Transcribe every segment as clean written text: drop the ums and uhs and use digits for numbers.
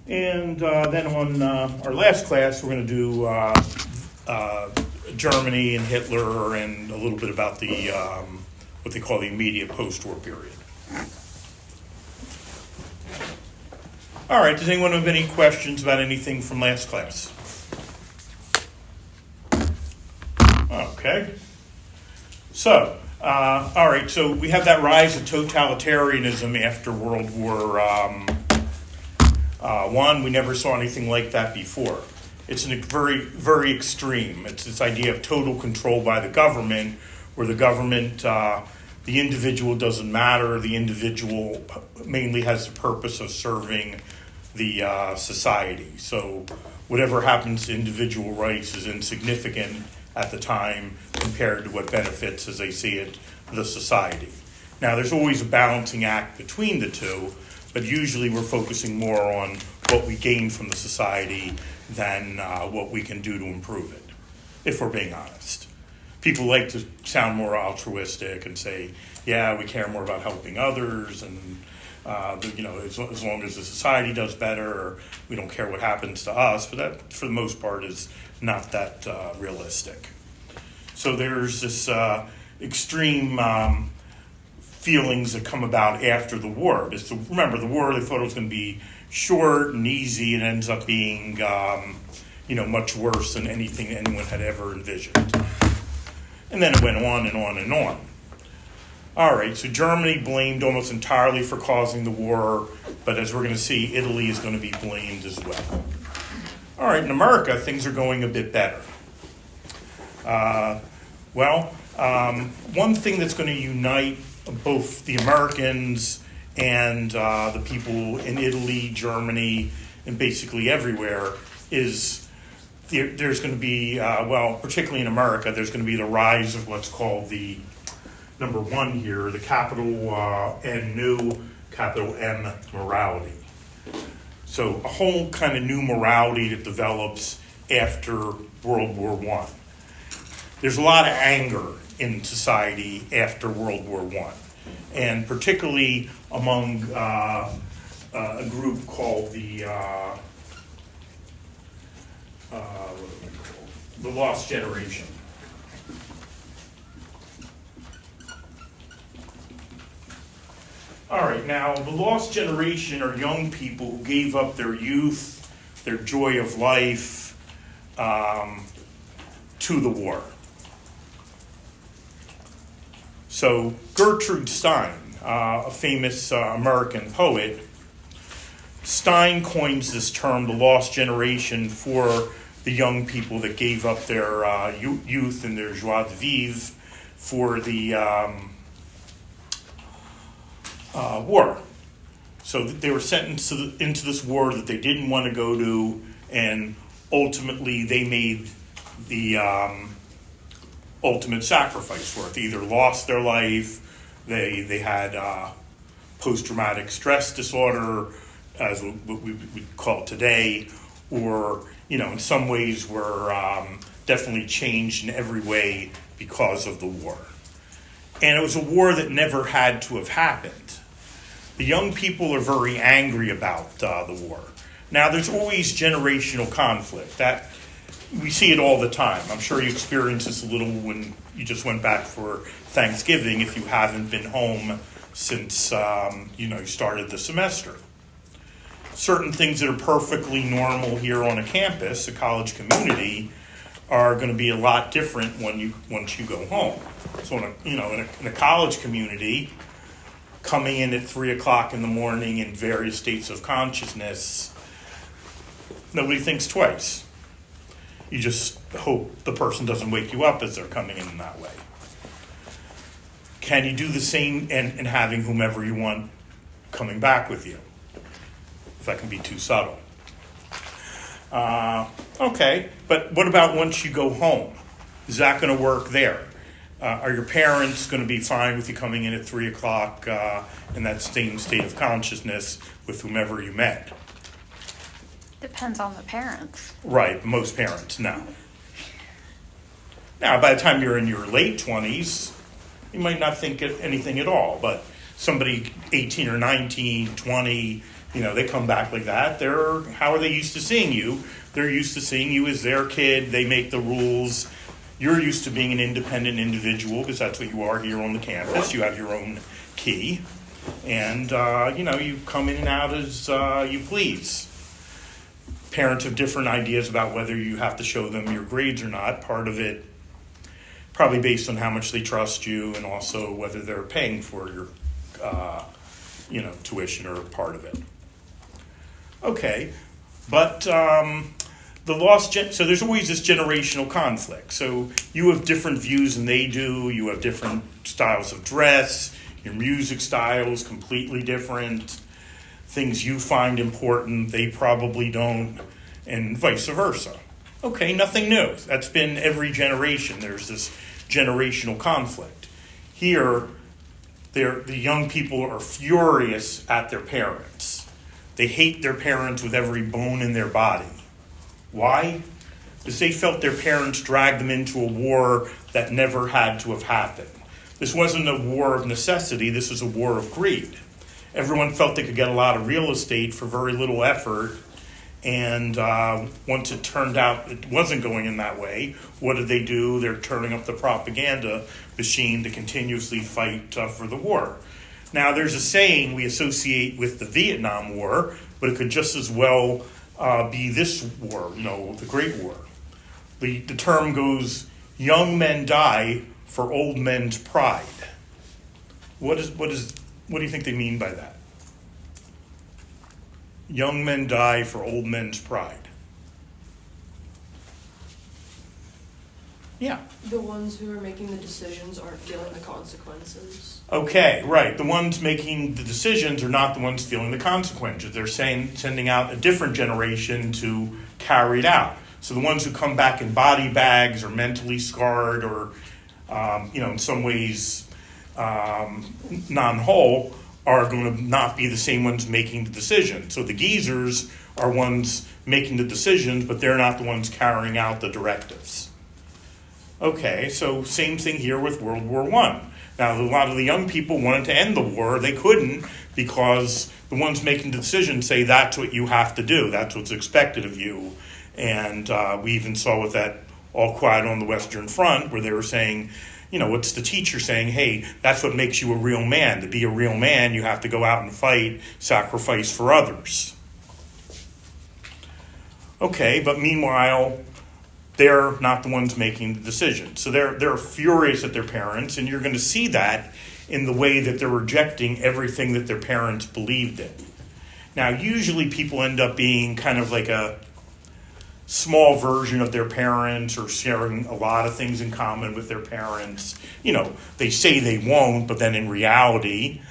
And then on our last class, we're going to do Germany and Hitler and a little bit about the what they call the immediate post-war period. All right, does anyone have any questions about anything from last class? Okay. So, all right, so we have that rise of totalitarianism after World War I. We never saw anything like that before. It's very, very extreme. It's this idea of total control by the government, where the government, the individual doesn't matter. The individual mainly has the purpose of serving the society. So whatever happens to individual rights is insignificant at the time compared to what benefits, as they see it, the society. Now, there's always a balancing act between the two, but usually we're focusing more on what we gain from the society than what we can do to improve it, if we're being honest. People like to sound more altruistic and say, yeah, we care more about helping others, and as long as the society does better, we don't care what happens to us. But that, for the most part, is not that realistic. So there's this extreme feelings that come about after the war. Remember, the war, they thought it was going to be short and easy, and ends up being much worse than anything anyone had ever envisioned. And then it went on and on and on. All right, so Germany blamed almost entirely for causing the war, but as we're going to see, Italy is going to be blamed as well. All right, in America, things are going a bit better. One thing that's going to unite both the Americans and the people in Italy, Germany, and basically everywhere is there's going to be, particularly in America, there's going to be the rise of what's called the number one here, the capital N new, capital M morality. So a whole kind of new morality that develops after World War I. There's a lot of anger in society after World War I, and particularly among a group called the Lost Generation. All right, now the Lost Generation are young people who gave up their youth, their joy of life, to the war. So Gertrude Stein, a famous American poet, Stein coins this term, the lost generation, for the young people that gave up their youth and their joie de vivre for the war. So they were sentenced into this war that they didn't want to go to, and ultimately they made the ultimate sacrifice for it. They either lost their life, they had post-traumatic stress disorder, as what we would call it today, or, in some ways were definitely changed in every way because of the war. And it was a war that never had to have happened. The young people are very angry about the war. Now, there's always generational conflict. That we see it all the time. I'm sure you experienced this a little when you just went back for Thanksgiving, if you haven't been home since you started the semester. Certain things that are perfectly normal here on a campus, a college community, are going to be a lot different once you go home. So in a college community, coming in at 3:00 in the morning in various states of consciousness, nobody thinks twice. You just hope the person doesn't wake you up as they're coming in that way. Can you do the same and having whomever you want coming back with you? If that can be too subtle. Okay, but what about once you go home? Is that going to work there? Are your parents going to be fine with you coming in at 3:00 in that same state of consciousness with whomever you met? Depends on the parents. Right, most parents, no. Now, by the time you're in your late 20s, you might not think anything at all, but somebody 18 or 19, 20, They come back like that. How are they used to seeing you? They're used to seeing you as their kid. They make the rules. You're used to being an independent individual because that's what you are here on the campus. You have your own key. And, you come in and out as you please. Parents have different ideas about whether you have to show them your grades or not. Part of it probably based on how much they trust you and also whether they're paying for your, tuition or part of it. Okay, but so there's always this generational conflict. So you have different views than they do. You have different styles of dress. Your music style is completely different. Things you find important, they probably don't, and vice versa. Okay, nothing new. That's been every generation. There's this generational conflict. Here, the young people are furious at their parents. They hate their parents with every bone in their body. Why? Because they felt their parents dragged them into a war that never had to have happened. This wasn't a war of necessity. This was a war of greed. Everyone felt they could get a lot of real estate for very little effort. And once it turned out it wasn't going in that way, what did they do? They're turning up the propaganda machine to continuously fight for the war. Now, there's a saying we associate with the Vietnam War, but it could just as well be this war, the Great War. The term goes, young men die for old men's pride. What do you think they mean by that? Young men die for old men's pride. Yeah. The ones who are making the decisions aren't feeling the consequences. Okay, right. The ones making the decisions are not the ones feeling the consequences. They're sending out a different generation to carry it out. So the ones who come back in body bags or mentally scarred or, in some ways non-whole are going to not be the same ones making the decision. So the geezers are ones making the decisions, but they're not the ones carrying out the directives. Okay, so same thing here with World War I. Now, a lot of the young people wanted to end the war. They couldn't because the ones making the decisions say that's what you have to do. That's what's expected of you. And we even saw with that All Quiet on the Western Front where they were saying, what's the teacher saying? Hey, that's what makes you a real man. To be a real man, you have to go out and fight, sacrifice for others. Okay, but meanwhile, they're not the ones making the decision. So they're furious at their parents, and you're going to see that in the way that they're rejecting everything that their parents believed in. Now, usually people end up being kind of like a small version of their parents or sharing a lot of things in common with their parents. They say they won't, but then in reality,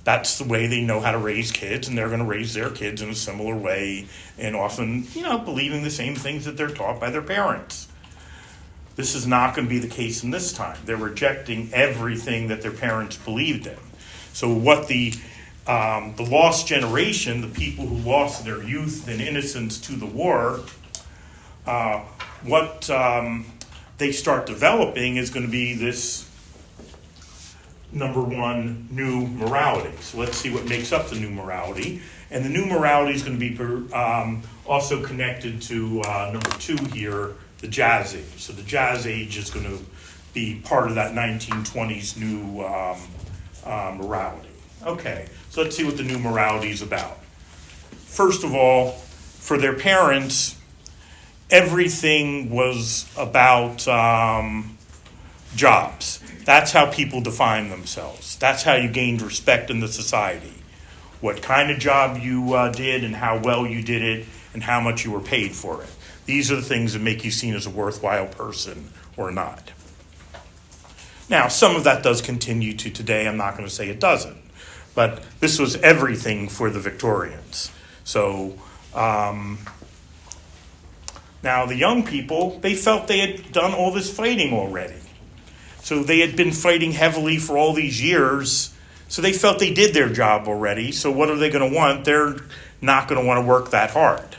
that's the way they know how to raise kids, and they're going to raise their kids in a similar way and often, believing the same things that they're taught by their parents. This is not going to be the case in this time. They're rejecting everything that their parents believed in. So what the lost generation, the people who lost their youth and innocence to the war, what they start developing is going to be this number one, new morality. So let's see what makes up the new morality. And the new morality is going to be also connected to number two here, the Jazz Age. So the Jazz Age is going to be part of that 1920s new morality. Okay, so let's see what the new morality is about. First of all, for their parents, everything was about jobs. That's how people define themselves. That's how you gained respect in the society. What kind of job you did and how well you did it and how much you were paid for it. These are the things that make you seen as a worthwhile person or not. Now, some of that does continue to today. I'm not going to say it doesn't. But this was everything for the Victorians. So now the young people, they felt they had done all this fighting already. So they had been fighting heavily for all these years. So they felt they did their job already. So what are they going to want? They're not going to want to work that hard.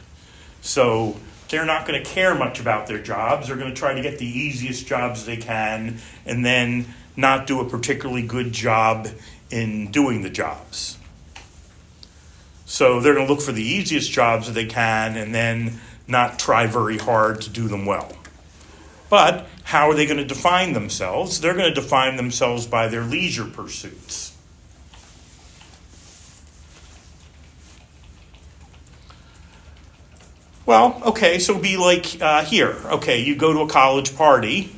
So they're not going to care much about their jobs. They're going to try to get the easiest jobs they can and then not do a particularly good job in doing the jobs. So they're going to look for the easiest jobs that they can and then not try very hard to do them well. But how are they going to define themselves? They're going to define themselves by their leisure pursuits. Well, okay, so it'd be like here. Okay, you go to a college party.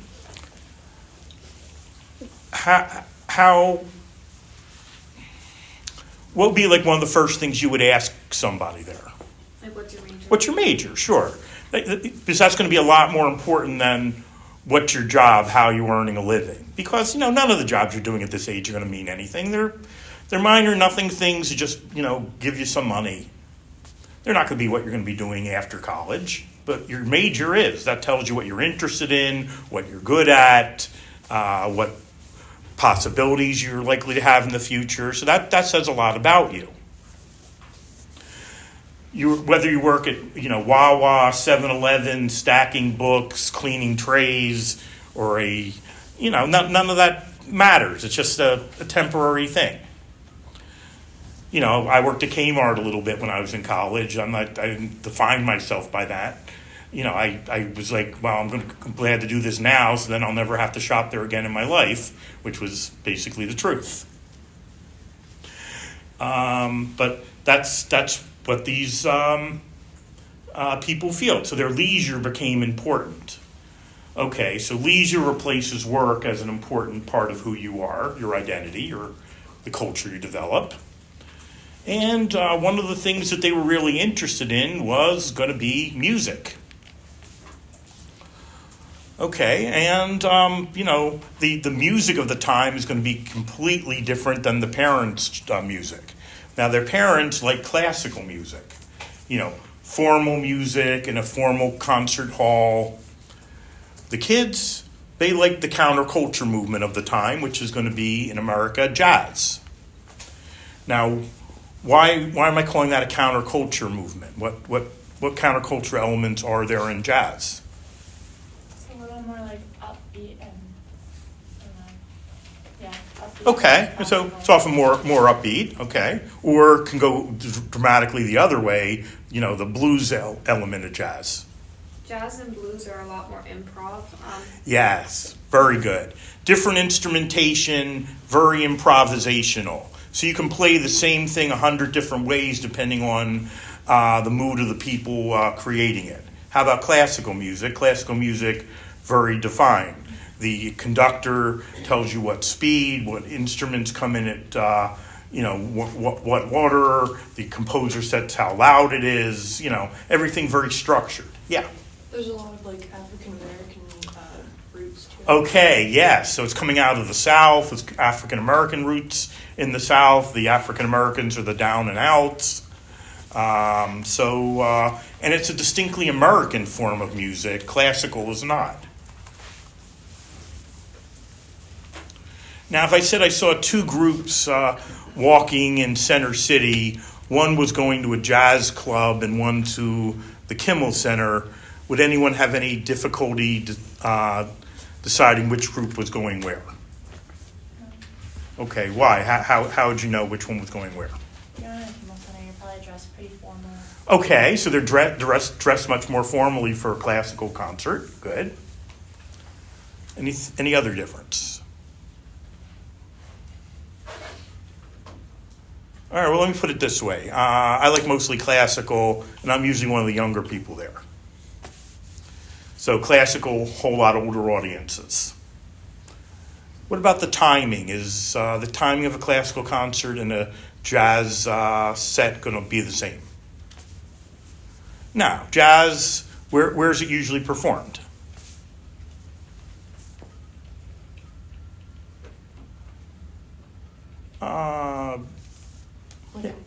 What would be like one of the first things you would ask somebody there? Like, what's your major? What's your major? Sure. Because that's going to be a lot more important than what's your job, how you're earning a living. Because, none of the jobs you're doing at this age are going to mean anything. They're minor, nothing things that just, give you some money. They're not going to be what you're going to be doing after college. But your major is. That tells you what you're interested in, what you're good at, what possibilities you're likely to have in the future. So that says a lot about you. Whether you work at Wawa, 7-Eleven, stacking books, cleaning trays, or none of that matters. It's just a temporary thing. I worked at Kmart a little bit when I was in college. I didn't define myself by that. I was like, well, I'm glad to do this now, so then I'll never have to shop there again in my life, which was basically the truth. But that's what these people feel. So their leisure became important. Okay, so leisure replaces work as an important part of who you are, your identity, or the culture you develop. And one of the things that they were really interested in was going to be music. Okay, and, the music of the time is going to be completely different than the parents' music. Now, their parents like classical music, formal music in a formal concert hall. The kids, they like the counterculture movement of the time, which is going to be, in America, jazz. Now, why am I calling that a counterculture movement? What counterculture elements are there in jazz? It's a little more like upbeat and, upbeat. Okay, so it's often more upbeat, okay. Or can go dramatically the other way, the blues element of jazz. Jazz and blues are a lot more improv. Yes, very good. Different instrumentation, very improvisational. So you can play the same thing 100 different ways depending on the mood of the people creating it. How about classical music? Classical music, very defined. The conductor tells you what speed, what instruments come in at, what order. The composer sets how loud it is. Everything very structured. Yeah. There's a lot of African American roots to it. Okay, yes. So it's coming out of the South. It's African American roots in the South. The African Americans are the down and outs. And it's a distinctly American form of music. Classical is not. Now, if I said I saw two groups walking in Center City, one was going to a jazz club and one to the Kimmel Center, would anyone have any difficulty deciding which group was going where? Okay, why? How would you know which one was going where? You're in a Kimmel Center, you're probably dressed pretty formal. Okay, so they're dressed much more formally for a classical concert. Good. Any other difference? All right, well, let me put it this way. I like mostly classical, and I'm usually one of the younger people there. So classical, whole lot of older audiences. What about the timing? Is the timing of a classical concert and a jazz set going to be the same? Now, jazz, where is it usually performed?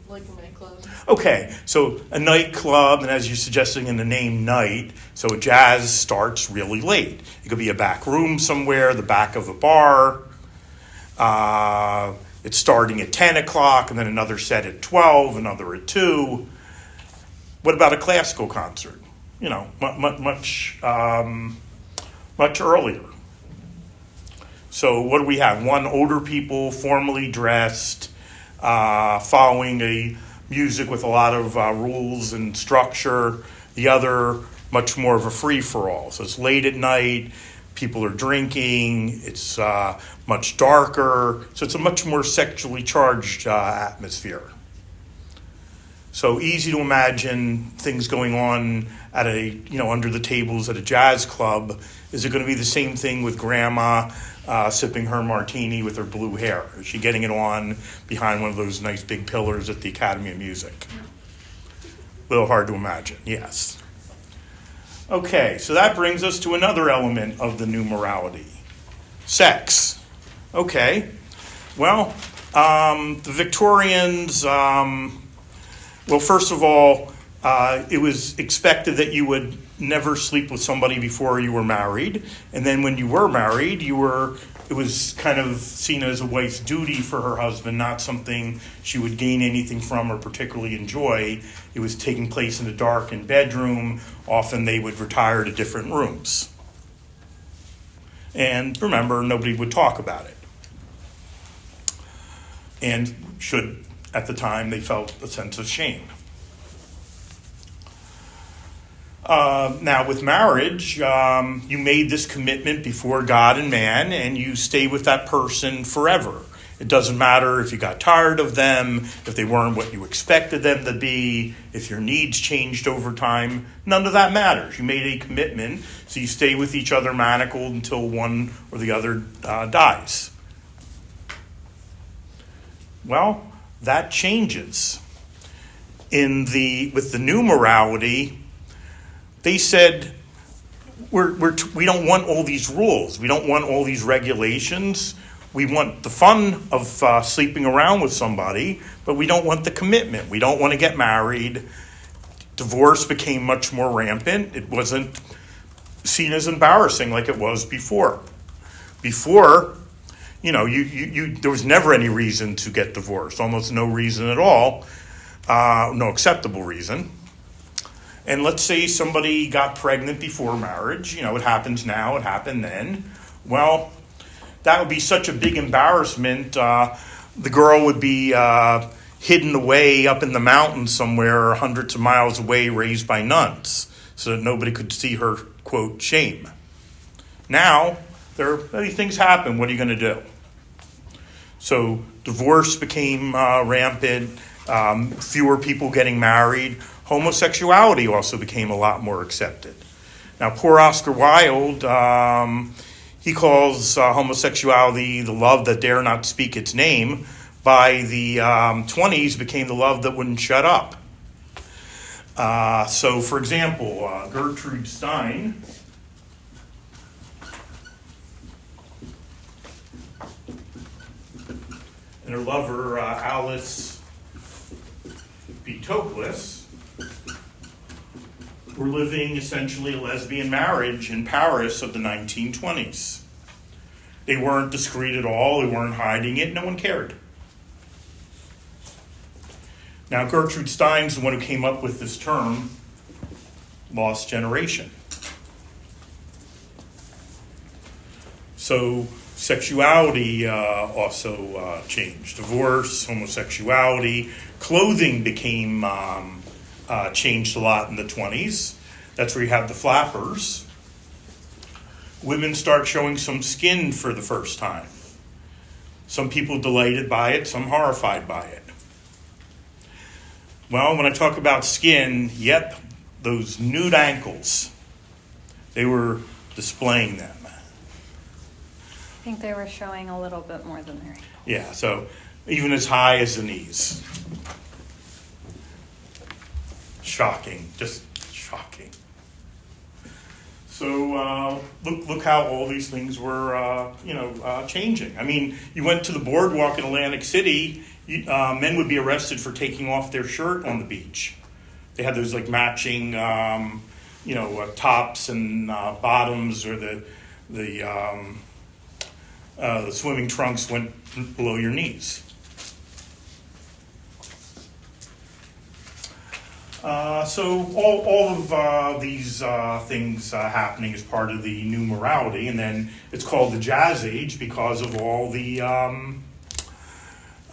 Like a nightclub. Okay, so a nightclub, and as you're suggesting in the name night, so jazz starts really late. It could be a back room somewhere, the back of a bar. It's starting at 10 o'clock, and then another set at 12, another at 2. What about a classical concert? Much earlier. So what do we have? One, older people, formally dressed, following a music with a lot of rules and structure. The other, much more of a free-for-all. So it's late at night, people are drinking, it's much darker, so it's a much more sexually charged atmosphere. So easy to imagine things going on at under the tables at a jazz club. Is it going to be the same thing with grandma sipping her martini with her blue hair? Is she getting it on behind one of those nice big pillars at the Academy of Music? A little hard to imagine, yes. Okay, so that brings us to another element of the new morality. Sex. Okay, well, the Victorians, well, first of all, it was expected that you would never sleep with somebody before you were married. And then when you were married, it was kind of seen as a wife's duty for her husband, not something she would gain anything from or particularly enjoy. It was taking place in a darkened bedroom. Often they would retire to different rooms. And remember, nobody would talk about it. And at the time, they felt a sense of shame. Now, with marriage, you made this commitment before God and man, and you stay with that person forever. It doesn't matter if you got tired of them, if they weren't what you expected them to be, if your needs changed over time. None of that matters. You made a commitment, so you stay with each other manacled until one or the other dies. Well, that changes. With the new morality, they said, we don't want all these rules. We don't want all these regulations. We want the fun of sleeping around with somebody, but we don't want the commitment. We don't want to get married. Divorce became much more rampant. It wasn't seen as embarrassing like it was before. Before, there was never any reason to get divorced, almost no reason at all, no acceptable reason. And let's say somebody got pregnant before marriage. It happens now, it happened then. Well, that would be such a big embarrassment. The girl would be hidden away up in the mountains somewhere, hundreds of miles away, raised by nuns, so that nobody could see her, quote, shame. Now, these things happen. What are you going to do? So divorce became rampant, fewer people getting married. Homosexuality also became a lot more accepted. Now, poor Oscar Wilde, he calls homosexuality the love that dare not speak its name. By the 20s, became the love that wouldn't shut up. So, for example, Gertrude Stein and her lover, Alice B. Toklas, were living essentially a lesbian marriage in Paris of the 1920s. They weren't discreet at all. They weren't hiding it. No one cared. Now, Gertrude Stein's the one who came up with this term, lost generation. So sexuality also changed. Divorce, homosexuality, clothing became changed a lot in the 20s. That's where you have the flappers. Women start showing some skin for the first time. Some people delighted by it, some horrified by it. Well, when I talk about skin, yep, those nude ankles, they were displaying them. I think they were showing a little bit more than their ankle. Yeah, so even as high as the knees. Shocking, just shocking. So look how all these things were, changing. I mean, you went to the boardwalk in Atlantic City, men would be arrested for taking off their shirt on the beach. They had those like matching, tops and bottoms, or the swimming trunks went below your knees. So all of these things happening as part of the new morality, and then it's called the Jazz Age because of all the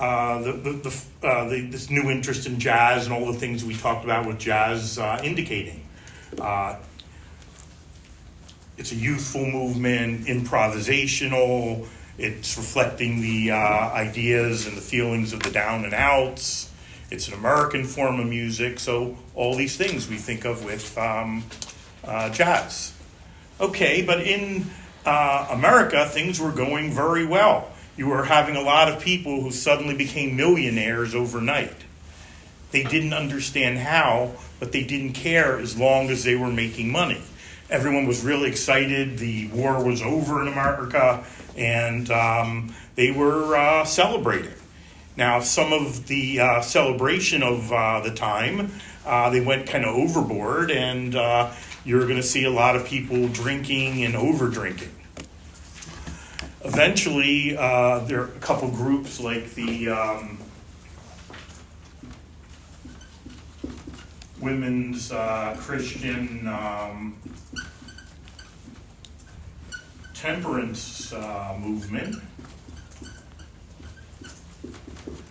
this new interest in jazz and all the things we talked about with jazz indicating. It's a youthful movement, improvisational. It's reflecting the ideas and the feelings of the down and outs. It's an American form of music. So all these things we think of with jazz. Okay, but in America, things were going very well. You were having a lot of people who suddenly became millionaires overnight. They didn't understand how, but they didn't care as long as they were making money. Everyone was really excited. The war was over in America, and they were celebrating. Now, some of the celebration of the time, they went kind of overboard, and you're going to see a lot of people drinking and over-drinking. Eventually, there are a couple groups like the Women's Christian Temperance Movement.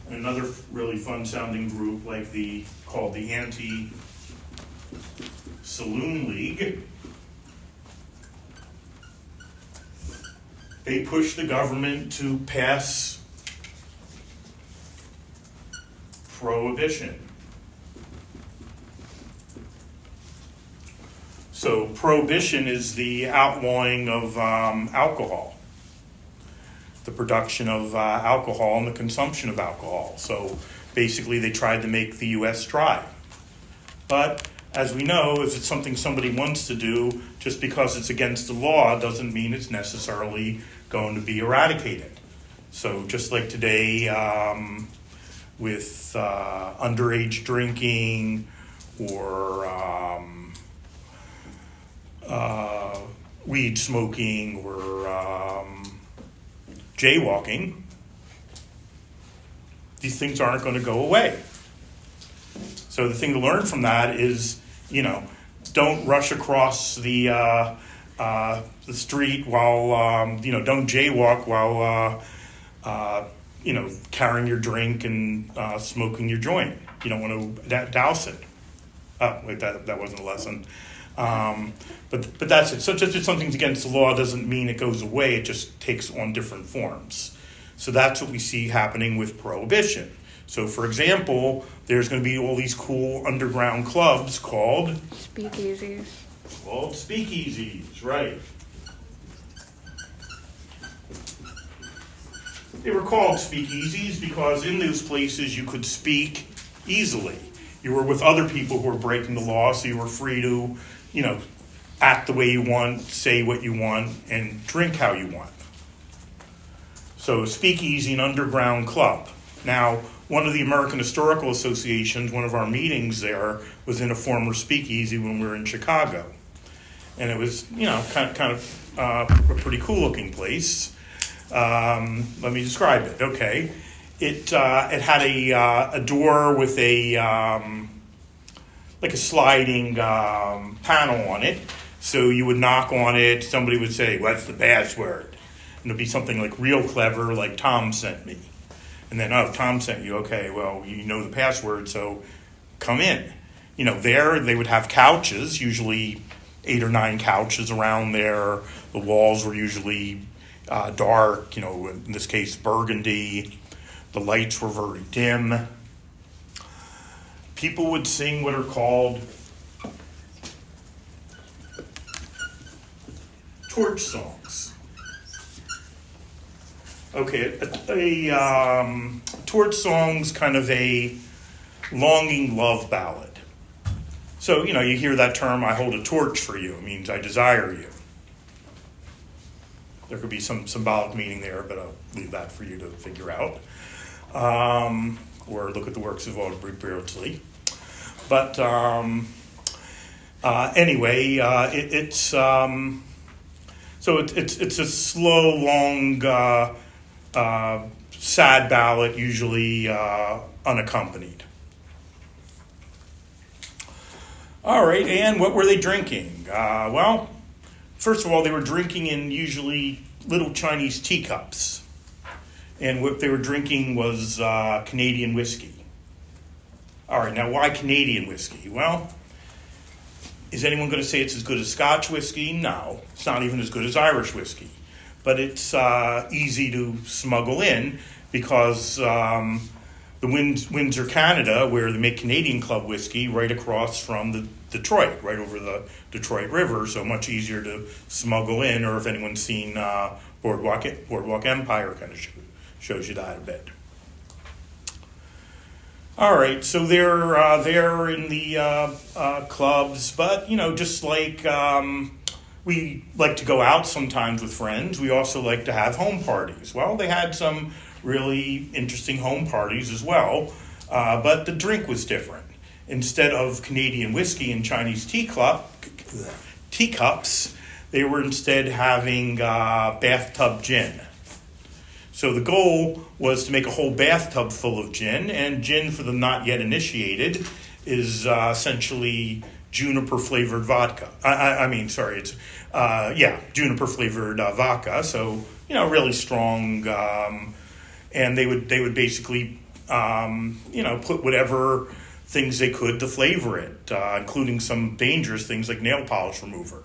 Another really fun-sounding group called the Anti-Saloon League. They pushed the government to pass prohibition. So prohibition is the outlawing of alcohol, the production of alcohol and the consumption of alcohol. So basically they tried to make the U.S. dry. But as we know, if it's something somebody wants to do, just because it's against the law doesn't mean it's necessarily going to be eradicated. So just like today with underage drinking or weed smoking or jaywalking, these things aren't going to go away. So the thing to learn from that is, don't rush across the street while, don't jaywalk while, carrying your drink and smoking your joint. You don't want to douse it. Oh, wait, that wasn't a lesson. But that's it. So just something's against the law doesn't mean it goes away. It just takes on different forms. So that's what we see happening with prohibition. So, for example, there's going to be all these cool underground clubs called Speakeasies. Called speakeasies, right. They were called speakeasies because in those places you could speak easily. You were with other people who were breaking the law, so you were free to, act the way you want, say what you want, and drink how you want. So speakeasy, an underground club. Now, one of the American Historical Associations, one of our meetings there, was in a former speakeasy when we were in Chicago. And it was, kind of a pretty cool looking place. Let me describe it. Okay. It had a door with like a sliding panel on it. So you would knock on it, somebody would say, "What's the password?" And it'd be something like real clever, like "Tom sent me." And then, "Oh, Tom sent you. Okay, well, you know the password, so come in." There they would have couches, usually 8 or 9 couches around there. The walls were usually dark, in this case, burgundy. The lights were very dim. People would sing what are called torch songs. Okay, a torch song's kind of a longing love ballad. So, you hear that term, "I hold a torch for you." It means I desire you. There could be some symbolic meaning there, but I'll leave that for you to figure out. Or look at the works of Aubrey Beardsley. But anyway, it's a slow, long, sad ballad, usually unaccompanied. All right, and what were they drinking? Well, first of all, they were drinking in usually little Chinese teacups. and what they were drinking was Canadian whiskey. All right, now why Canadian whiskey? Well, is anyone going to say it's as good as Scotch whiskey? No, it's not even as good as Irish whiskey. But it's easy to smuggle in because the Windsor, Canada, where they make Canadian Club whiskey, right across from the Detroit, right over the Detroit River, so much easier to smuggle in. Or if anyone's seen Boardwalk Empire, kind of shows you that a bit. All right, so they're in the clubs, but just like we like to go out sometimes with friends, we also like to have home parties. Well, they had some really interesting home parties as well, but the drink was different. Instead of Canadian whiskey and Chinese teacups, they were instead having bathtub gin. So the goal was to make a whole bathtub full of gin, and gin, for the not yet initiated, is essentially juniper-flavored vodka. It's juniper-flavored vodka, so, really strong, and they would basically, put whatever things they could to flavor it, including some dangerous things like nail polish remover.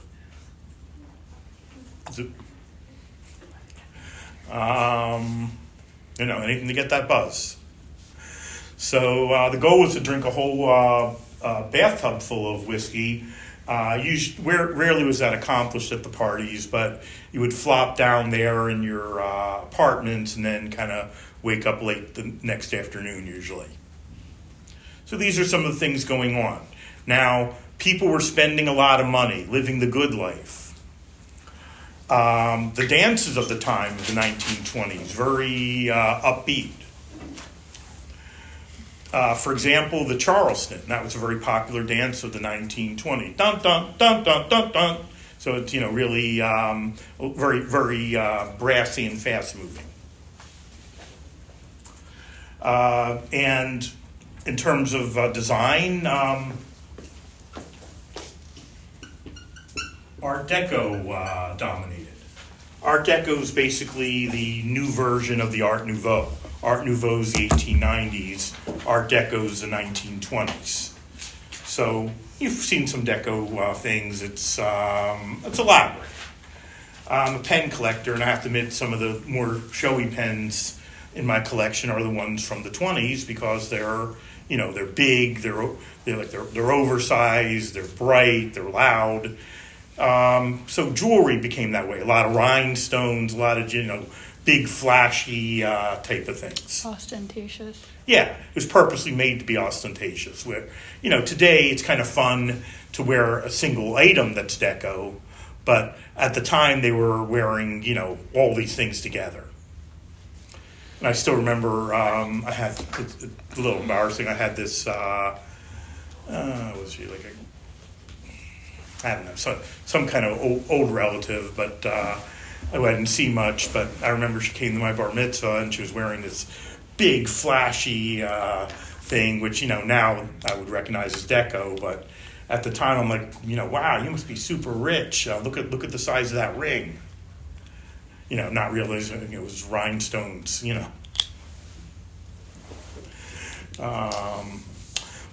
Anything to get that buzz. So the goal was to drink a whole bathtub full of whiskey. Rarely was that accomplished at the parties, but you would flop down there in your apartments and then kind of wake up late the next afternoon usually. So these are some of the things going on. Now, people were spending a lot of money, living the good life. The dances of the time of the 1920s, very upbeat. For example, the Charleston, that was a very popular dance of the 1920s. Dun, dun, dun, dun, dun, dun. So it's, really very, very brassy and fast-moving. And in terms of design, Art Deco dominated. Art Deco is basically the new version of the Art Nouveau. Art Nouveau is the 1890s. Art Deco is the 1920s. So you've seen some Deco things. It's elaborate. I'm a pen collector, and I have to admit some of the more showy pens in my collection are the ones from the 20s because they're big, they're oversized, they're bright, they're loud. So jewelry became that way. A lot of rhinestones, a lot of big flashy type of things. Ostentatious. Yeah, it was purposely made to be ostentatious. Where today it's kind of fun to wear a single item that's deco, but at the time they were wearing all these things together. And I still remember it's a little embarrassing. I had this. Was she like I don't know, some kind of old relative, but I didn't see much. But I remember she came to my bar mitzvah and she was wearing this big, flashy thing, which now I would recognize as deco. But at the time, I'm like, wow, you must be super rich. Look at the size of that ring. Not realizing it was rhinestones.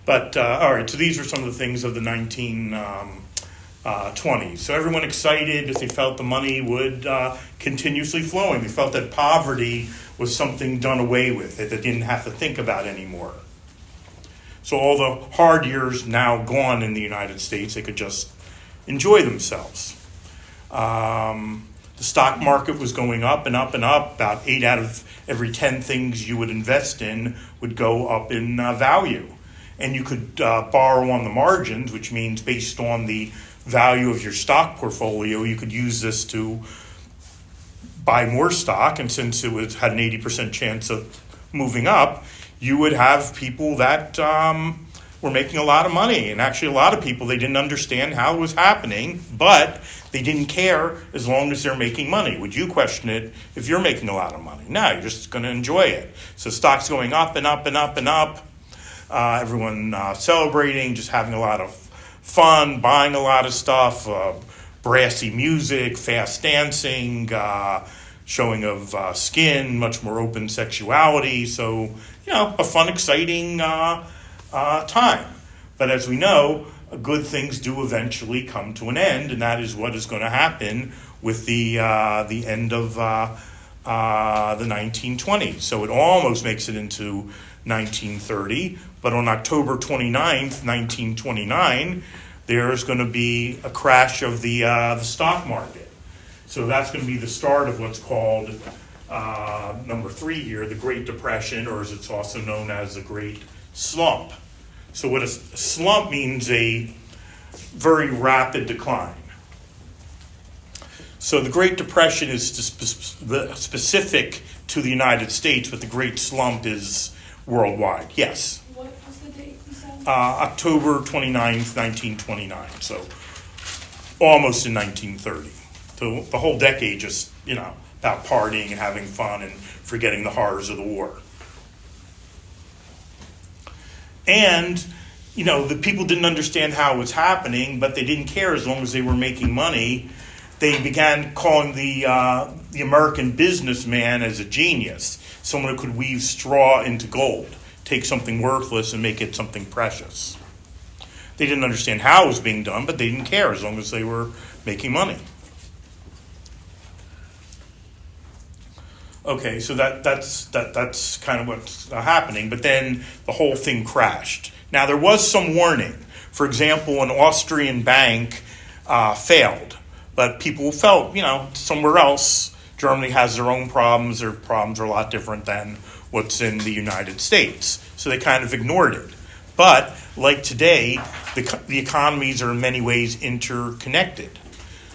But all right, so these are some of the things of the 1920s. So everyone excited because they felt the money would continuously flowing. They felt that poverty was something done away with, that they didn't have to think about anymore. So all the hard years now gone in the United States, they could just enjoy themselves. The stock market was going up and up and up. About 8 out of every 10 things you would invest in would go up in value. And you could borrow on the margins, which means based on the value of your stock portfolio, you could use this to buy more stock. And since it had an 80% chance of moving up, you would have people that were making a lot of money. And actually a lot of people, they didn't understand how it was happening, but they didn't care as long as they're making money. Would you question it if you're making a lot of money? No, you're just going to enjoy it. So stock's going up and up and up and up. Everyone celebrating, just having a lot of fun, buying a lot of stuff, brassy music, fast dancing, showing of skin, much more open sexuality. So, a fun, exciting time. But as we know, good things do eventually come to an end, and that is what is going to happen with the end of the 1920s. So it almost makes it into 1930, but on October 29th, 1929, there's going to be a crash of the stock market. So that's going to be the start of what's called number 3 here, the Great Depression, or as it's also known as the Great Slump. So what a slump means, a very rapid decline. So the Great Depression is specific to the United States, but the Great Slump is worldwide. Yes? What was the date you said? October 29th, 1929. So almost in 1930. So the whole decade just, about partying and having fun and forgetting the horrors of the war. And, the people didn't understand how it was happening, but they didn't care as long as they were making money. They began calling the American businessman as a genius, someone who could weave straw into gold, take something worthless and make it something precious. They didn't understand how it was being done, but they didn't care as long as they were making money. Okay, so that's kind of what's happening, but then the whole thing crashed. Now, there was some warning. For example, an Austrian bank failed, but people felt, somewhere else, Germany has their own problems. Their problems are a lot different than what's in the United States. So they kind of ignored it. But, like today, the economies are in many ways interconnected.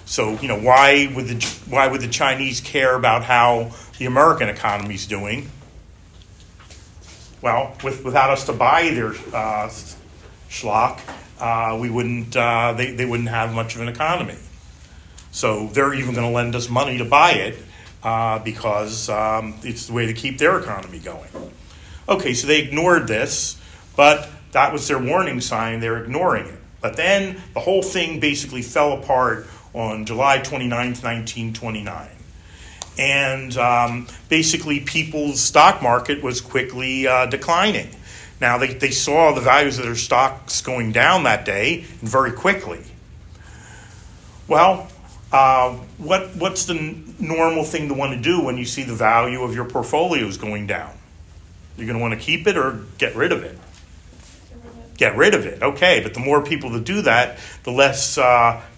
So, why would the Chinese care about how the American economy is doing? Well, without us to buy their schlock, we wouldn't. They wouldn't have much of an economy. So they're even going to lend us money to buy it because it's the way to keep their economy going. Okay, so they ignored this, but that was their warning sign. They're ignoring it. But then the whole thing basically fell apart on July 29th, 1929. And basically people's stock market was quickly declining. Now, they saw the values of their stocks going down that day, and very quickly. Well, what's the normal thing to want to do when you see the value of your portfolios going down? You're going to want to keep it or get rid of it? Get rid of it, okay. But the more people that do that, the less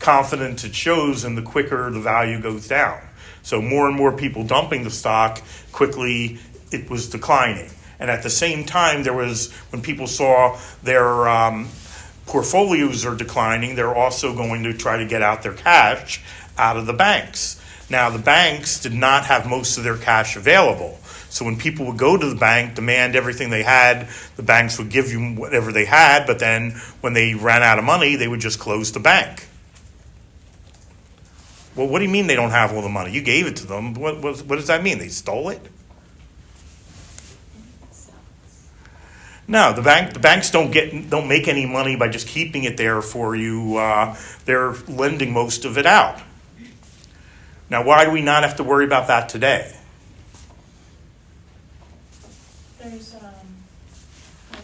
confidence it shows and the quicker the value goes down. So more and more people dumping the stock, quickly it was declining. And at the same time, when people saw their portfolios are declining, they're also going to try to get out their cash out of the banks. Now, the banks did not have most of their cash available. So when people would go to the bank, demand everything they had, the banks would give you whatever they had, but then when they ran out of money, they would just close the bank. Well, what do you mean they don't have all the money? You gave it to them. What does that mean? They stole it? No, the banks don't make any money by just keeping it there for you. They're lending most of it out. Now, why do we not have to worry about that today? There's like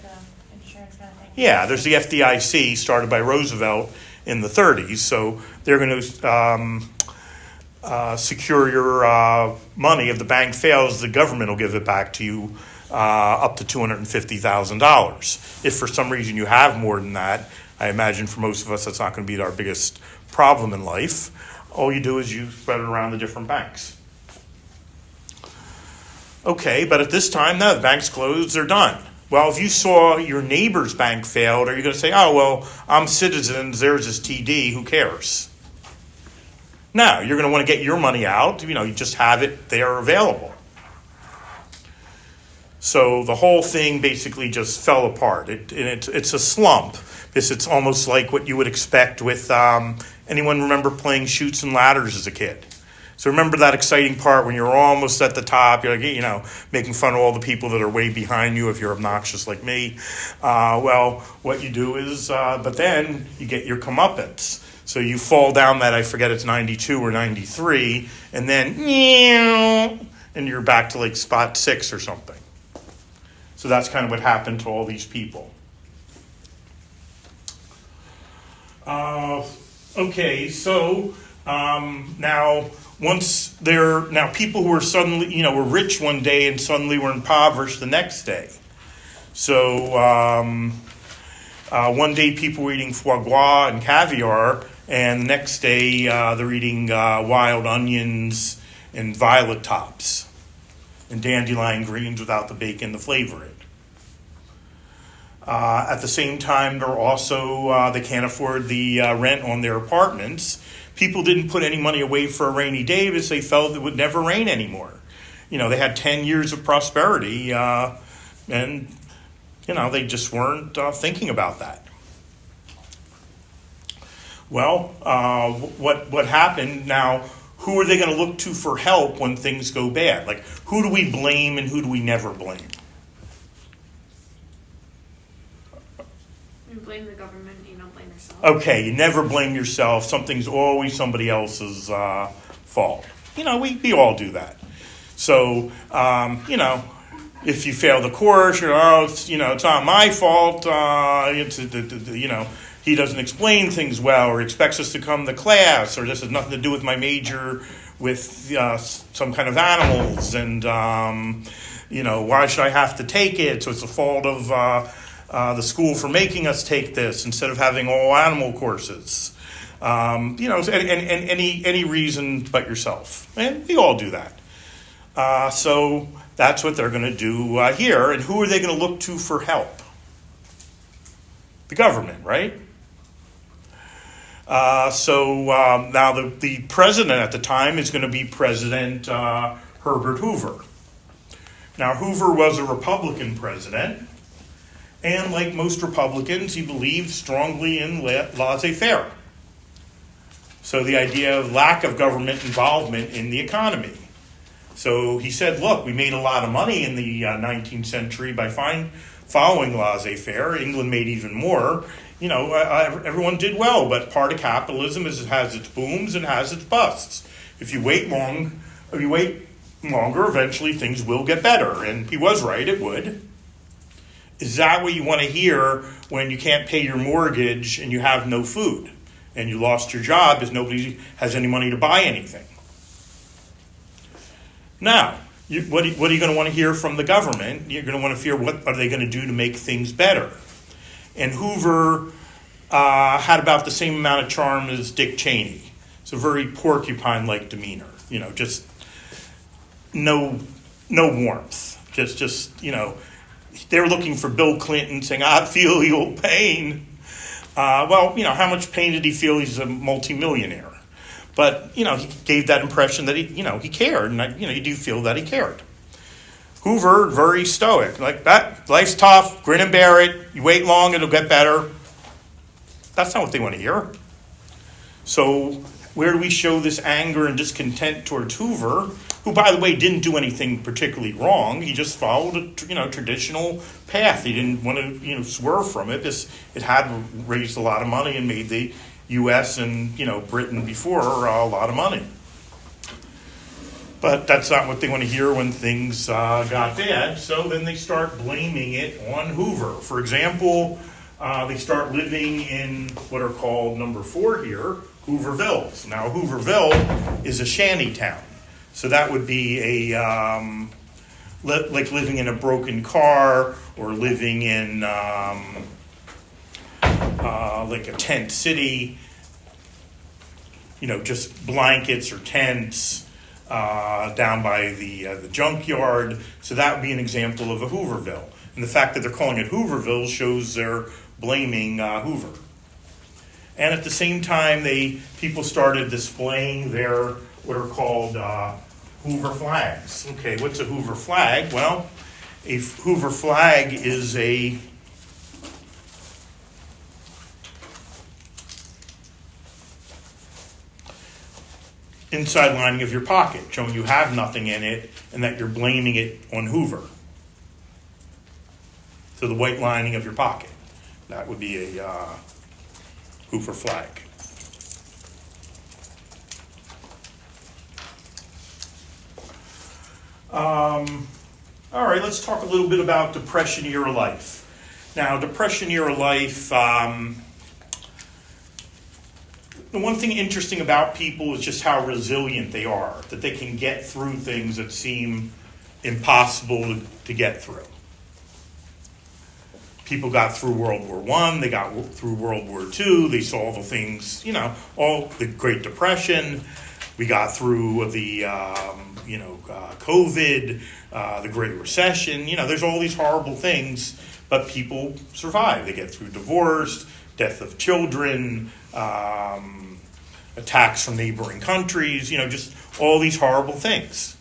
a insurance kind of thing. Yeah, there's the FDIC started by Roosevelt in the 30s, so they're going to secure your money. If the bank fails, the government will give it back to you up to $250,000. If for some reason you have more than that, I imagine for most of us that's not going to be our biggest problem in life. All you do is you spread it around the different banks. Okay, but at this time, no, the bank's closed, they're done. Well, if you saw your neighbor's bank failed, are you going to say, oh, well, I'm Citizens, theirs is TD, who cares? No, you're going to want to get your money out. You just have it there available. So the whole thing basically just fell apart. It's a slump. It's almost like what you would expect with anyone remember playing Chutes and Ladders as a kid. So remember that exciting part when you're almost at the top, you're like, making fun of all the people that are way behind you if you're obnoxious like me. Well, what you do is, but then you get your comeuppance. So you fall down that, I forget it's 92 or 93, and then, and you're back to like spot 6 or something. So that's kind of what happened to all these people. Okay, so now people who were suddenly, were rich one day and suddenly were impoverished the next day. So one day people were eating foie gras and caviar, and the next day they're eating wild onions and violet tops and dandelion greens without the bacon to flavor it. At the same time, they're also they can't afford the rent on their apartments. People didn't put any money away for a rainy day because they felt it would never rain anymore. They had 10 years of prosperity, and they just weren't thinking about that. Well, what happened now? Who are they going to look to for help when things go bad? Like, who do we blame and who do we never blame? You blame the government, you don't blame yourself. Okay, you never blame yourself. Something's always somebody else's fault. We all do that. So, if you fail the course, it's not my fault. He doesn't explain things well, or expects us to come to class, or this has nothing to do with my major with some kind of animals, and why should I have to take it? So it's the fault of the school for making us take this instead of having all animal courses. Any reason but yourself, and we all do that. So that's what they're going to do here, and who are they going to look to for help? The government, right? Now the president at the time is going to be President Herbert Hoover. Now, Hoover was a Republican president, and like most Republicans, he believed strongly in laissez-faire. So the idea of lack of government involvement in the economy. So he said, look, we made a lot of money in the 19th century by following laissez-faire. England made even more. Everyone did well, but part of capitalism has its booms and has its busts. If you wait longer, eventually things will get better. And he was right, it would. Is that what you want to hear when you can't pay your mortgage and you have no food? And you lost your job because nobody has any money to buy anything? Now, what are you going to want to hear from the government? You're going to want to hear what are they going to do to make things better. And Hoover had about the same amount of charm as Dick Cheney. It's a very porcupine-like demeanor. Just no warmth. Just they're looking for Bill Clinton saying, I feel your pain. How much pain did he feel? He's a multimillionaire. But, he gave that impression that he cared. And, you do feel that he cared. Hoover, very stoic. Like, that, life's tough, grin and bear it. You wait long, it'll get better. That's not what they want to hear. So where do we show this anger and discontent towards Hoover, who, by the way, didn't do anything particularly wrong? He just followed a traditional path. He didn't want to swerve from it. It had raised a lot of money and made the U.S. and Britain before a lot of money. But that's not what they want to hear when things got bad. So then they start blaming it on Hoover. For example, they start living in what are called number 4 here, Hoovervilles. Now, Hooverville is a shanty town. So that would be like living in a broken car or living in like a tent city, just blankets or tents down by the junkyard. So that would be an example of a Hooverville. And the fact that they're calling it Hooverville shows they're blaming Hoover. And at the same time, people started displaying their what are called Hoover flags. Okay, what's a Hoover flag? Well, a Hoover flag is inside lining of your pocket, showing you have nothing in it and that you're blaming it on Hoover. So the white lining of your pocket, that would be a Hoover flag. All right, let's talk a little bit about Depression era life. Now, Depression era life, the one thing interesting about people is just how resilient they are, that they can get through things that seem impossible to get through. People got through World War I, they got through World War II, they saw the things, all the Great Depression, we got through the, COVID, the Great Recession, there's all these horrible things, but people survive. They get through divorce, death of children, attacks from neighboring countries, just all these horrible things.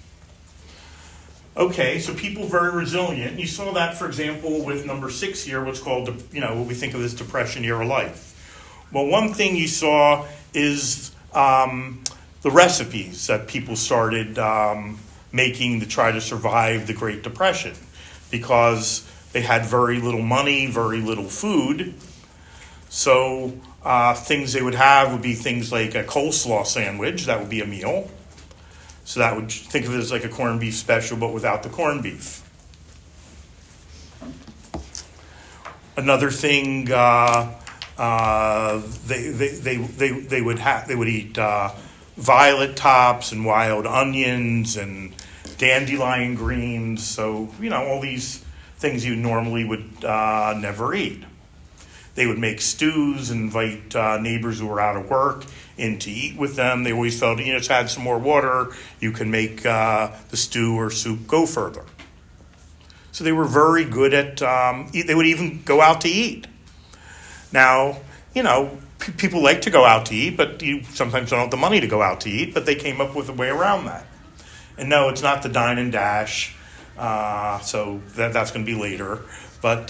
Okay, so people very resilient. You saw that, for example, with number 6 here, what's called, what we think of as Depression era life. Well, one thing you saw is the recipes that people started making to try to survive the Great Depression, because they had very little money, very little food. So things they would have would be things like a coleslaw sandwich. That would be a meal. So that would, think of it as like a corned beef special, but without the corned beef. Another thing they would eat violet tops and wild onions and dandelion greens. So all these things you normally would never eat. They would make stews, invite neighbors who were out of work in to eat with them. They always felt, just add some more water, you can make the stew or soup go further. So they were very good at, they would even go out to eat. Now, people like to go out to eat, but you sometimes don't have the money to go out to eat, but they came up with a way around that. And no, it's not the dine and dash, so that's going to be later. But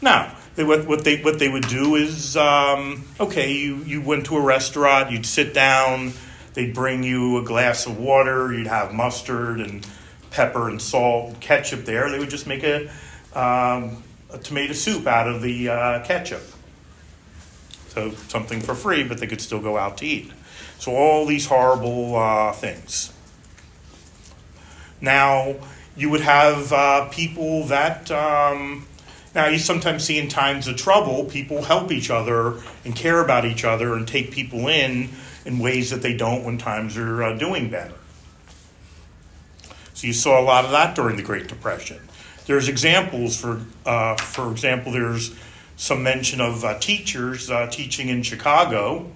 no. What they would do is, you went to a restaurant, you'd sit down, they'd bring you a glass of water, you'd have mustard and pepper and salt and ketchup there. They would just make a tomato soup out of the ketchup. So something for free, but they could still go out to eat. So all these horrible things. Now, you would have people that... Now, you sometimes see in times of trouble, people help each other and care about each other and take people in ways that they don't when times are doing better. So you saw a lot of that during the Great Depression. There's examples, for example, there's some mention of teachers teaching in Chicago.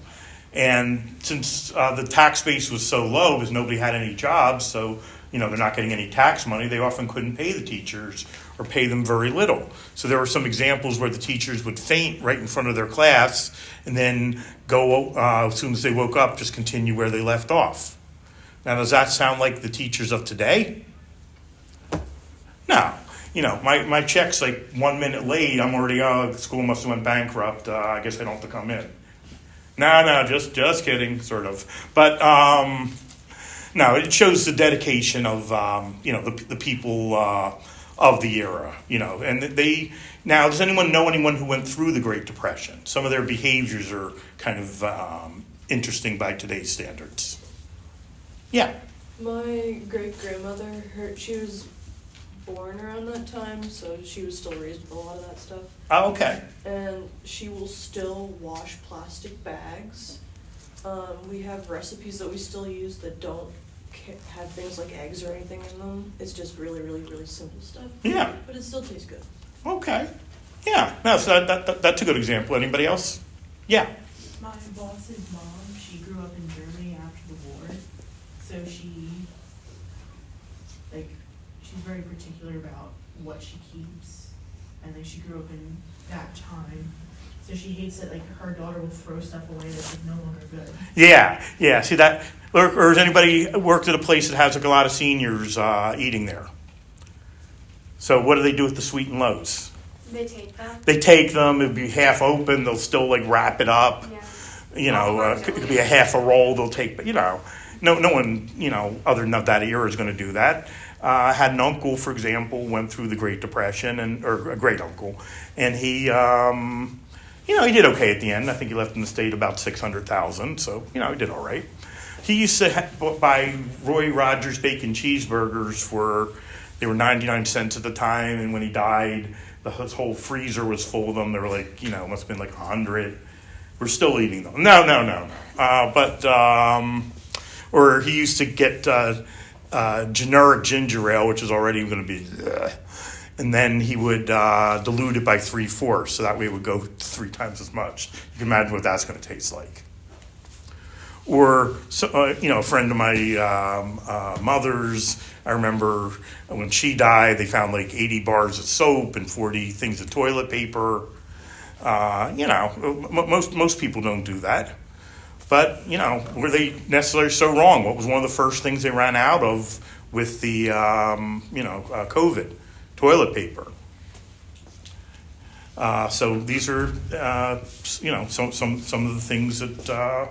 And since the tax base was so low because nobody had any jobs, so they're not getting any tax money, they often couldn't pay the teachers or pay them very little. So there were some examples where the teachers would faint right in front of their class and then go, as soon as they woke up, just continue where they left off. Now, does that sound like the teachers of today? No. My check's like 1 minute late. I'm already, the school must have went bankrupt. I guess I don't have to come in. No, just kidding, sort of. But, no, it shows the dedication of, the people of the era, and they, now, does anyone know anyone who went through the Great Depression? Some of their behaviors are kind of interesting by today's standards. Yeah. My great-grandmother, she was born around that time, so she was still raised with a lot of that stuff. Oh, okay. And she will still wash plastic bags. We have recipes that we still use that don't have things like eggs or anything in them. It's just really, really, really simple stuff. Yeah. But it still tastes good. Okay. Yeah. No, so that's a good example. Anybody else? Yeah. My boss's mom, she grew up in Germany after the war, so she's very particular about what she keeps, and then she grew up in that time, so she hates that her daughter will throw stuff away that's no longer good. Yeah. See that, or has anybody worked at a place that has a lot of seniors eating there? So what do they do with the sweet and lows? They take them. They take them. It'd be half open. They'll still wrap it up. Yeah. It could be a half a roll. They'll take, no one, other than that era is going to do that. Had an uncle, for example, went through the Great Depression, or a great uncle, and he, he did okay at the end. I think he left in the state about 600,000, so, he did all right. He used to buy Roy Rogers bacon cheeseburgers they were 99 cents at the time, and when he died, his whole freezer was full of them. They were like, must have been like 100. We're still eating them. No. Or he used to get generic ginger ale, which is already going to be, and then he would dilute it by 3/4, so that way it would go 3 times as much. You can imagine what that's going to taste like. Or, a friend of my mother's, I remember when she died, they found like 80 bars of soap and 40 things of toilet paper. Most people don't do that. But, were they necessarily so wrong? What was one of the first things they ran out of with the, COVID? Toilet paper. So these are, some of the things that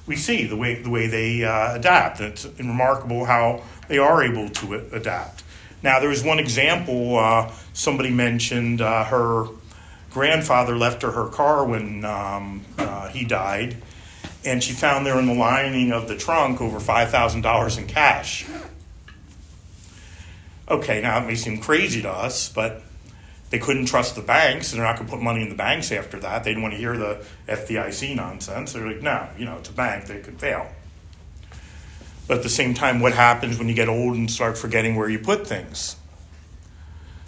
we see, the way they adapt. It's remarkable how they are able to adapt. Now, there was one example, somebody mentioned her grandfather left her car when he died, and she found there in the lining of the trunk over $5,000 in cash. Okay, now it may seem crazy to us, but they couldn't trust the banks, and they're not going to put money in the banks after that. They didn't want to hear the FDIC nonsense. They're like, no, it's a bank. They could fail. But at the same time, what happens when you get old and start forgetting where you put things?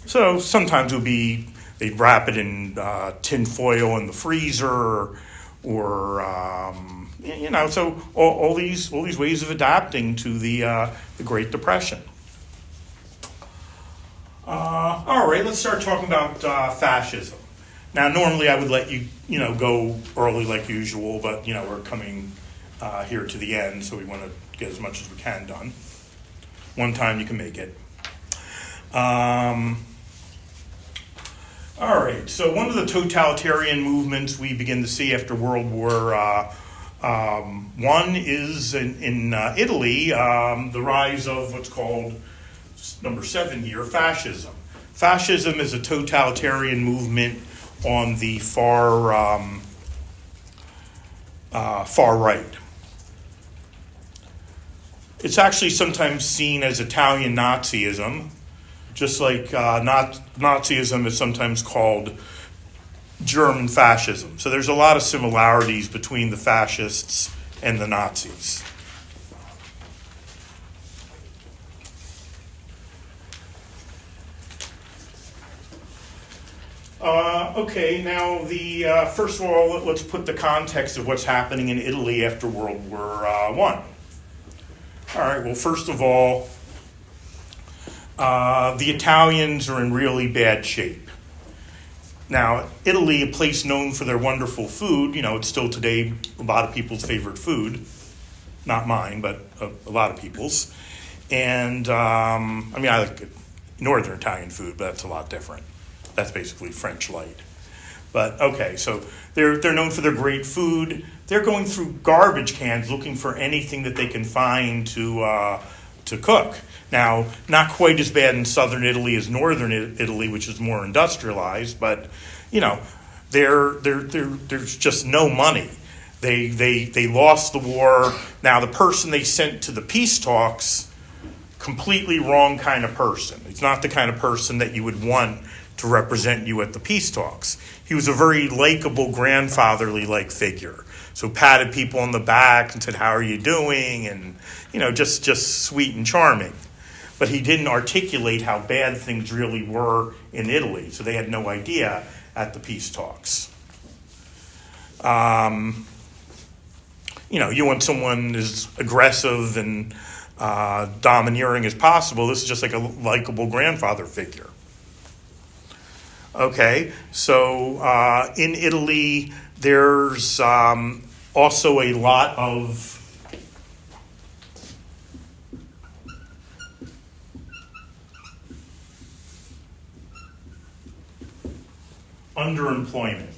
So sometimes it would be they'd wrap it in tin foil in the freezer, or so all these ways of adapting to the Great Depression. All right, let's start talking about fascism. Now, normally I would let you go early like usual, but we're coming here to the end, so we want to get as much as we can done. One time you can make it. All right, so one of the totalitarian movements we begin to see after World War I is in Italy, the rise of what's called, number 7 here, fascism. Fascism is a totalitarian movement on the far right. It's actually sometimes seen as Italian Nazism, just like Nazism is sometimes called German fascism. So there's a lot of similarities between the fascists and the Nazis. Okay, now first of all, let's put the context of what's happening in Italy after World War I. All right, well, first of all, the Italians are in really bad shape. Now, Italy, a place known for their wonderful food, it's still today a lot of people's favorite food. Not mine, but a lot of people's. And, I like Northern Italian food, but that's a lot different. That's basically French light. But, okay, so they're known for their great food. They're going through garbage cans looking for anything that they can find to cook. Now, not quite as bad in southern Italy as northern Italy, which is more industrialized, but, there's just no money. They lost the war. Now, the person they sent to the peace talks, completely wrong kind of person. It's not the kind of person that you would want to represent you at the peace talks. He was a very likable, grandfatherly-like figure. So patted people on the back and said, "How are you doing?" And, just sweet and charming. But he didn't articulate how bad things really were in Italy. So they had no idea at the peace talks. You want someone as aggressive and domineering as possible. This is just like a likable grandfather figure. Okay, so in Italy, there's also a lot of underemployment.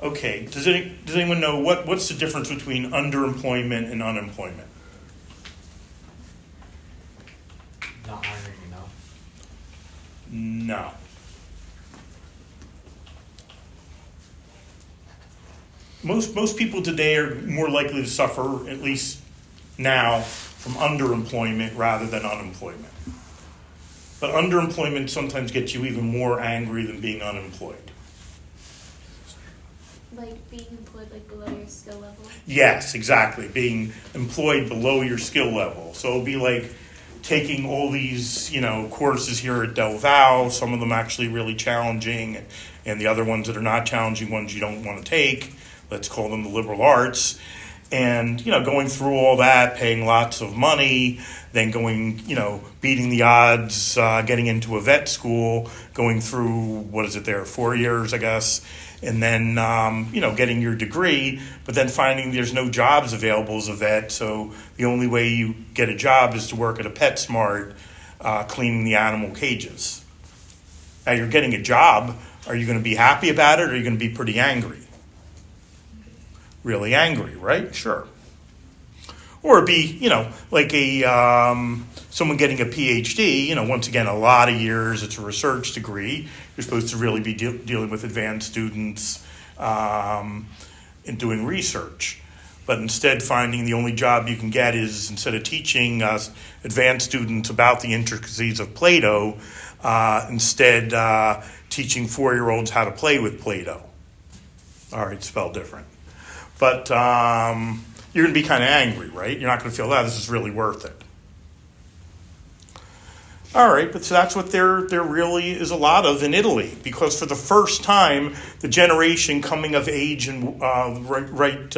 Okay, does anyone know what's the difference between underemployment and unemployment? Not hiring enough. No. Most people today are more likely to suffer, at least now, from underemployment rather than unemployment. But underemployment sometimes gets you even more angry than being unemployed. Like being employed like below your skill level. Yes, exactly. Being employed below your skill level. So it'll be like taking all these, courses here at Del Val, some of them actually really challenging, and the other ones that are not challenging, ones you don't want to take. Let's call them the liberal arts. And, going through all that, paying lots of money, then going, beating the odds, getting into a vet school, going through, 4 years, I guess, and then, getting your degree, but then finding there's no jobs available as a vet, so the only way you get a job is to work at a PetSmart, cleaning the animal cages. Now, you're getting a job. Are you going to be happy about it, or are you going to be pretty angry? Really angry, right? Sure. Or it'd be, like someone getting a PhD, once again, a lot of years, it's a research degree. You're supposed to really be dealing with advanced students and doing research. But instead, finding the only job you can get is, instead of teaching advanced students about the intricacies of Play-Doh, instead teaching 4-year-olds how to play with Play-Doh. All right, spelled different. But you're going to be kind of angry, right? You're not going to feel, this is really worth it. All right, but so that's what there really is a lot of in Italy, because for the first time, the generation coming of age and right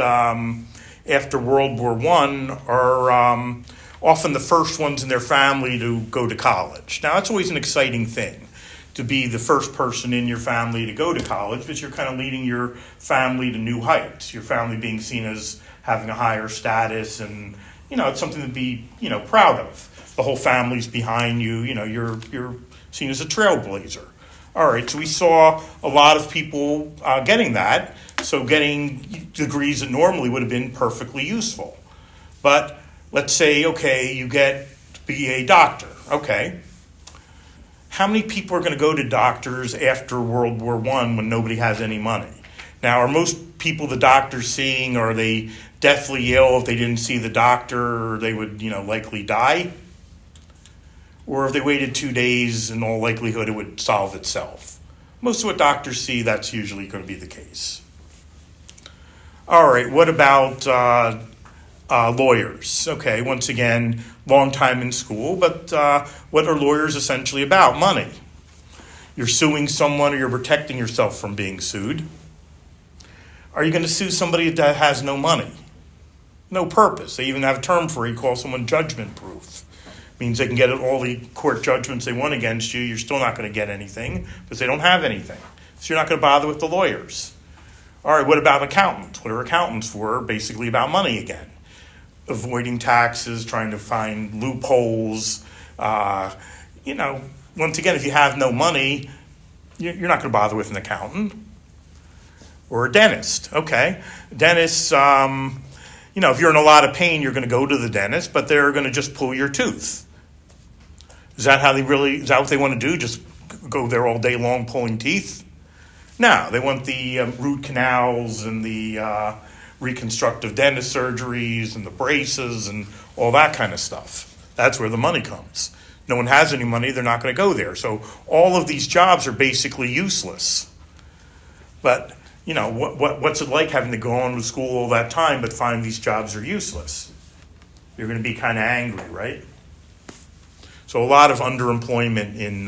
after World War I are often the first ones in their family to go to college. Now, that's always an exciting thing, to be the first person in your family to go to college, because you're kind of leading your family to new heights, your family being seen as having a higher status, and, it's something to be, proud of. The whole family's behind you, you're seen as a trailblazer. All right, so we saw a lot of people getting that, so getting degrees that normally would have been perfectly useful. But let's say, okay, you get to be a doctor, okay. How many people are going to go to doctors after World War I when nobody has any money? Now, are most people the doctors seeing, are they deathly ill? If they didn't see the doctor, they would, likely die? Or if they waited 2 days, in all likelihood, it would solve itself. Most of what doctors see, that's usually going to be the case. All right, what about lawyers? Okay, once again, long time in school, but what are lawyers essentially about? Money. You're suing someone, or you're protecting yourself from being sued. Are you going to sue somebody that has no money? No purpose. They even have a term for it. You call someone judgment proof. Means they can get all the court judgments they want against you. You're still not going to get anything because they don't have anything. So you're not going to bother with the lawyers. All right, what about accountants? What are accountants for? Basically about money again. Avoiding taxes, trying to find loopholes. Once again, if you have no money, you're not going to bother with an accountant. Or a dentist. Okay. Dentists, if you're in a lot of pain, you're going to go to the dentist, but they're going to just pull your tooth. Is that what they want to do? Just go there all day long pulling teeth? No, they want the root canals and the reconstructive dentist surgeries and the braces and all that kind of stuff. That's where the money comes. No one has any money, they're not going to go there. So all of these jobs are basically useless. But, what's it like having to go on to school all that time but find these jobs are useless? You're going to be kind of angry, right? So a lot of underemployment in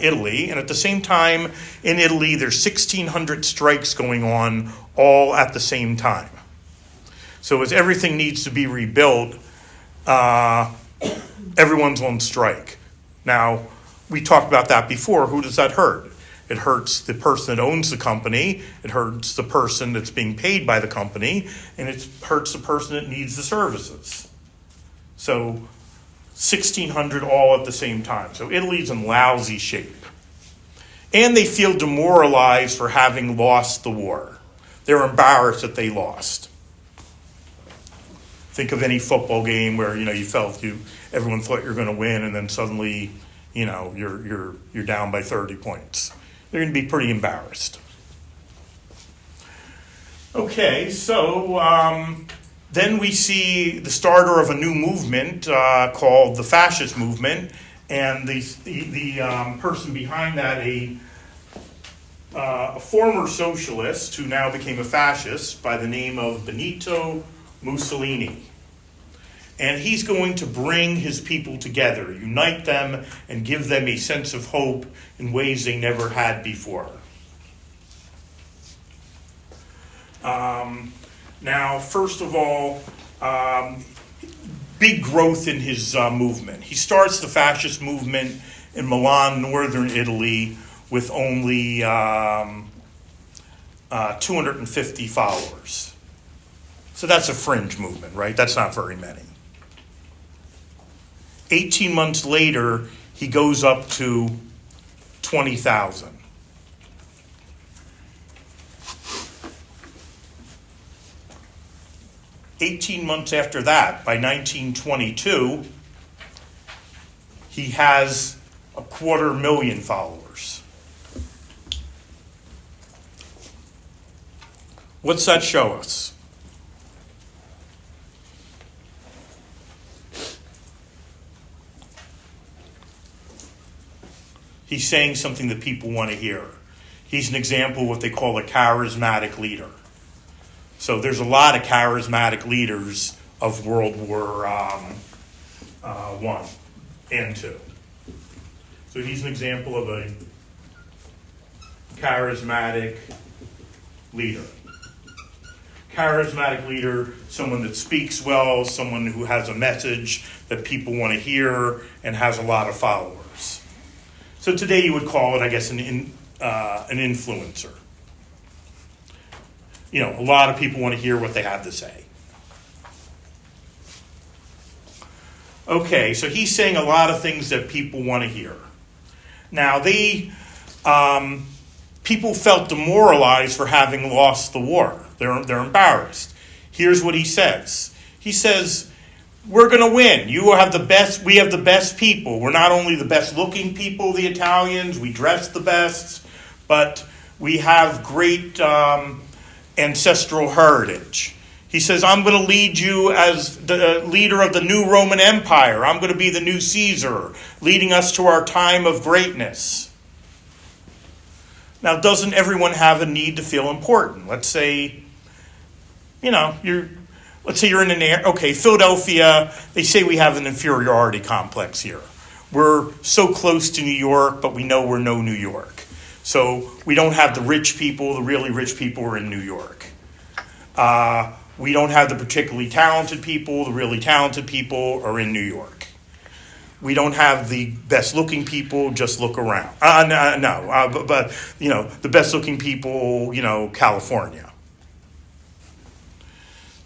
Italy. And at the same time, in Italy, there's 1,600 strikes going on all at the same time. So as everything needs to be rebuilt, everyone's on strike. Now, we talked about that before. Who does that hurt? It hurts the person that owns the company, it hurts the person that's being paid by the company, and it hurts the person that needs the services. So 1,600 all at the same time. So Italy's in lousy shape. And they feel demoralized for having lost the war. They're embarrassed that they lost. Think of any football game where you felt everyone thought you were going to win, and then suddenly you're down by 30 points. They're going to be pretty embarrassed. Okay, so then we see the starter of a new movement called the fascist movement, and the person behind that, a former socialist who now became a fascist by the name of Benito Mussolini. And he's going to bring his people together, unite them, and give them a sense of hope in ways they never had before. Now, first of all, big growth in his movement. He starts the fascist movement in Milan, northern Italy, with only 250 followers. So that's a fringe movement, right? That's not very many. 18 months later, he goes up to 20,000. "18 months after that, by 1922, he has 250,000 followers. What's that show us? He's saying something that people want to hear. He's an example of what they call a charismatic leader. So there's a lot of charismatic leaders of World War I and II. So he's an example of a charismatic leader. Charismatic leader, someone that speaks well, someone who has a message that people want to hear and has a lot of followers. So today you would call it, I guess, an influencer. A lot of people want to hear what they have to say. Okay, so he's saying a lot of things that people want to hear. Now, people felt demoralized for having lost the war. They're embarrassed. Here's what he says. He says, we're going to win. We have the best people. We're not only the best looking people, the Italians, we dress the best, but we have great ancestral heritage. He says, I'm going to lead you as the leader of the new Roman Empire. I'm going to be the new Caesar, leading us to our time of greatness. Now, doesn't everyone have a need to feel important? Let's say, you're in an area, Philadelphia, they say we have an inferiority complex here. We're so close to New York, but we know we're no New York. So we don't have the rich people. The really rich people are in New York. We don't have the particularly talented people. The really talented people are in New York. We don't have the best looking people. Just look around. But the best looking people, California.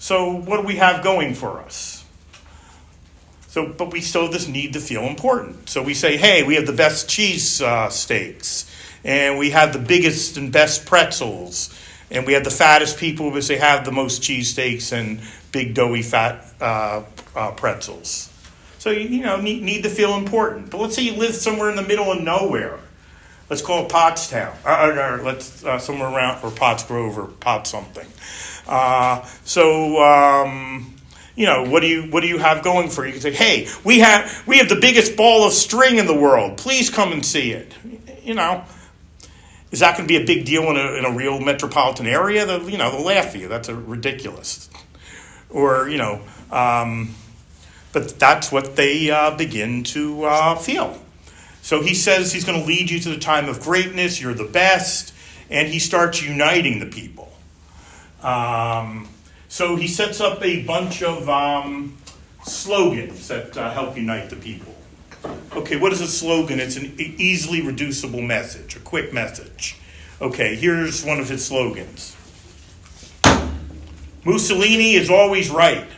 So what do we have going for us? But we still have this need to feel important. So we say, hey, we have the best cheese steaks, and we have the biggest and best pretzels, and we have the fattest people because they have the most cheesesteaks and big doughy fat pretzels. So need to feel important. But let's say you live somewhere in the middle of nowhere. Let's call it Pottstown, or let's somewhere around, or Potts Grove, or Pot something. What do you have going for you? You can say, hey, we have the biggest ball of string in the world. Please come and see it. Is that going to be a big deal in a real metropolitan area? They'll laugh at you. That's ridiculous. Or but that's what they begin to feel. So he says he's going to lead you to the time of greatness. You're the best, and he starts uniting the people. So he sets up a bunch of slogans that help unite the people. Okay, what is a slogan? It's an easily reducible message, a quick message. Okay, here's one of his slogans. Mussolini is always right.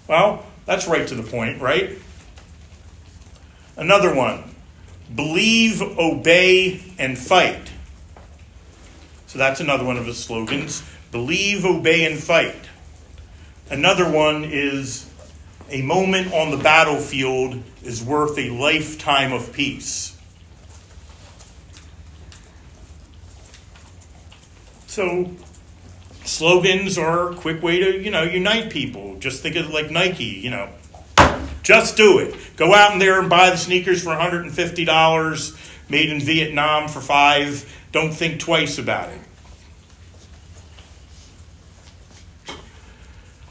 Well, that's right to the point, right? Another one. Believe, obey, and fight. So that's another one of his slogans. Believe, obey, and fight. Another one is, a moment on the battlefield is worth a lifetime of peace. So slogans are a quick way to, unite people. Just think of it like Nike, Just do it. Go out in there and buy the sneakers for $150, made in Vietnam for $5. Don't think twice about it.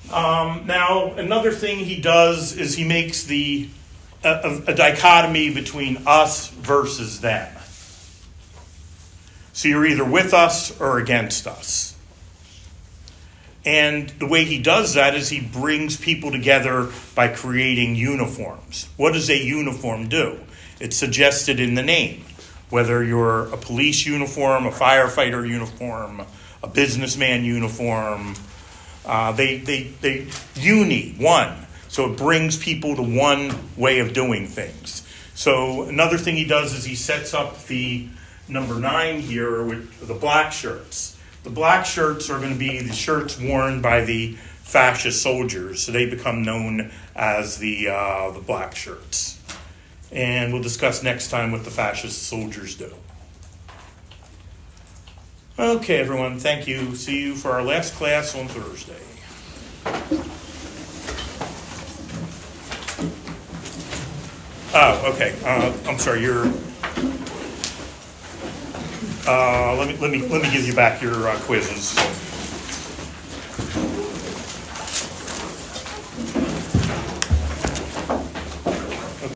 Now, another thing he does is he makes a dichotomy between us versus them. So you're either with us or against us. And the way he does that is he brings people together by creating uniforms. What does a uniform do? It's suggested in the name. Whether you're a police uniform, a firefighter uniform, a businessman uniform, one. So it brings people to one way of doing things. So another thing he does is he sets up the number 9 here with the black shirts. The black shirts are going to be the shirts worn by the fascist soldiers, so they become known as the black shirts. And we'll discuss next time what the fascist soldiers do. Okay, everyone, thank you. See you for our last class on Thursday. Oh, okay. I'm sorry. Let me give you back your quizzes.